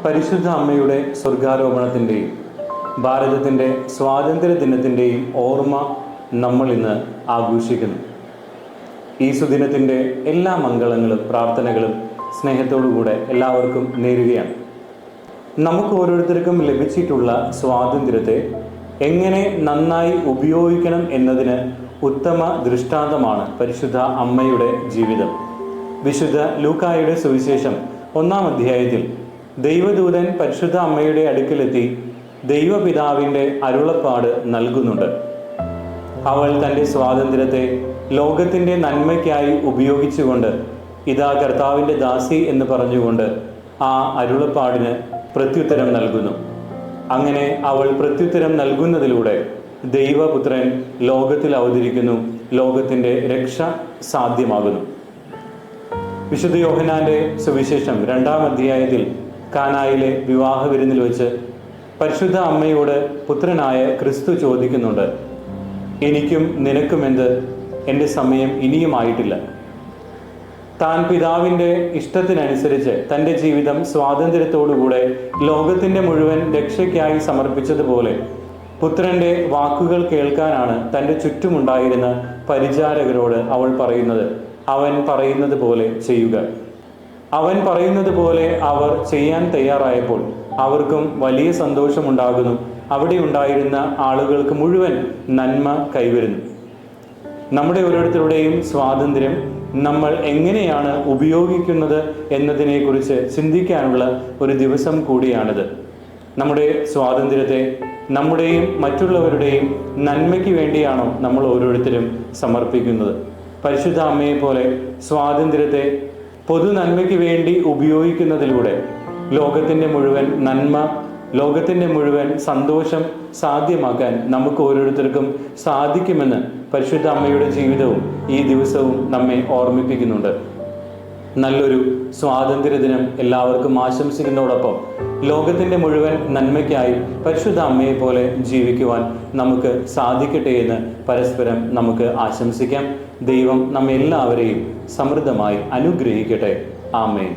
പരിശുദ്ധ അമ്മയുടെ സ്വർഗാരോപണത്തിൻ്റെയും ഭാരതത്തിൻ്റെ സ്വാതന്ത്ര്യ ദിനത്തിൻ്റെയും ഓർമ്മ നമ്മൾ ഇന്ന് ആഘോഷിക്കുന്നു. ഈ സുദിനത്തിൻ്റെ എല്ലാ മംഗളങ്ങളും പ്രാർത്ഥനകളും സ്നേഹത്തോടുകൂടെ എല്ലാവർക്കും നേരുകയാണ്. നമുക്ക് ഓരോരുത്തർക്കും ലഭിച്ചിട്ടുള്ള സ്വാതന്ത്ര്യത്തെ എങ്ങനെ നന്നായി ഉപയോഗിക്കണം എന്നതിന് ഉത്തമ ദൃഷ്ടാന്തമാണ് പരിശുദ്ധ അമ്മയുടെ ജീവിതം. വിശുദ്ധ ലൂക്കായുടെ സുവിശേഷം 1-ാം അധ്യായത്തിൽ ദൈവദൂതൻ പരിശുദ്ധ അമ്മയുടെ അടുക്കലെത്തി ദൈവപിതാവിൻ്റെ അരുളപ്പാട് നൽകുന്നുണ്ട്. അവൾ തൻ്റെ സ്വാതന്ത്ര്യത്തെ ലോകത്തിൻ്റെ നന്മയ്ക്കായി ഉപയോഗിച്ചുകൊണ്ട് ഇതാ കർത്താവിൻ്റെ ദാസി എന്ന് പറഞ്ഞുകൊണ്ട് ആ അരുളപ്പാടിന് പ്രത്യുത്തരം നൽകുന്നു. അങ്ങനെ അവൾ പ്രത്യുത്തരം നൽകുന്നതിലൂടെ ദൈവപുത്രൻ ലോകത്തിൽ അവതരിക്കുന്നു, ലോകത്തിൻ്റെ രക്ഷ സാധ്യമാകുന്നു. വിശുദ്ധ യോഹന്നാന്റെ സുവിശേഷം 2-ാം അധ്യായത്തിൽ കാനായിലെ വിവാഹ വിരുന്നിൽ വെച്ച് പരിശുദ്ധ അമ്മയോട് പുത്രനായ ക്രിസ്തു ചോദിക്കുന്നുണ്ട്, എനിക്കും നിനക്കുമെന്ത്, എൻ്റെ സമയം ഇനിയുമായിട്ടില്ല. താൻ പിതാവിൻ്റെ ഇഷ്ടത്തിനനുസരിച്ച് തൻ്റെ ജീവിതം സ്വാതന്ത്ര്യത്തോടുകൂടെ ലോകത്തിൻ്റെ മുഴുവൻ രക്ഷയ്ക്കായി സമർപ്പിച്ചതുപോലെ പുത്രൻ്റെ വാക്കുകൾ കേൾക്കാനാണ് തൻ്റെ ചുറ്റുമുണ്ടായിരുന്ന പരിചാരകരോട് അവൾ പറയുന്നത്. അവൻ പറയുന്നത് പോലെ ചെയ്യുക. അവൻ പറയുന്നത് പോലെ അവർ ചെയ്യാൻ തയ്യാറായപ്പോൾ അവർക്കും വലിയ സന്തോഷമുണ്ടാകുന്നു. അവിടെ ഉണ്ടായിരുന്ന ആളുകൾക്ക് മുഴുവൻ നന്മ കൈവരുന്നു. നമ്മുടെ ഓരോരുത്തരുടെയും സ്വാതന്ത്ര്യം നമ്മൾ എങ്ങനെയാണ് ഉപയോഗിക്കുന്നത് എന്നതിനെക്കുറിച്ച് ചിന്തിക്കാനുള്ള ഒരു ദിവസം കൂടിയാണിത്. നമ്മുടെ സ്വാതന്ത്ര്യത്തെ നമ്മുടെയും മറ്റുള്ളവരുടെയും നന്മയ്ക്ക് വേണ്ടിയാണോ നമ്മൾ ഓരോരുത്തരും സമർപ്പിക്കുന്നത്? പരിശുദ്ധ അമ്മയെപ്പോലെ സ്വാതന്ത്ര്യത്തെ പൊതു നന്മയ്ക്ക് വേണ്ടി ഉപയോഗിക്കുന്നതിലൂടെ ലോകത്തിൻ്റെ മുഴുവൻ നന്മ, ലോകത്തിൻ്റെ മുഴുവൻ സന്തോഷം സാധ്യമാക്കാൻ നമുക്ക് ഓരോരുത്തർക്കും സാധിക്കുമെന്ന് പരിശുദ്ധ അമ്മയുടെ ജീവിതവും ഈ ദിവസവും നമ്മെ ഓർമ്മിപ്പിക്കുന്നുണ്ട്. നല്ലൊരു സ്വാതന്ത്ര്യ ദിനം എല്ലാവർക്കും ആശംസിക്കുന്നതോടൊപ്പം ലോകത്തിൻ്റെ മുഴുവൻ നന്മയ്ക്കായി പരിശുദ്ധ അമ്മയെ പോലെ ജീവിക്കുവാൻ നമുക്ക് സാധിക്കട്ടെ എന്ന് പരസ്പരം നമുക്ക് ആശംസിക്കാം. ദൈവം നമ്മെല്ലാവരെയും സമൃദ്ധമായി അനുഗ്രഹിക്കട്ടെ. ആമേൻ.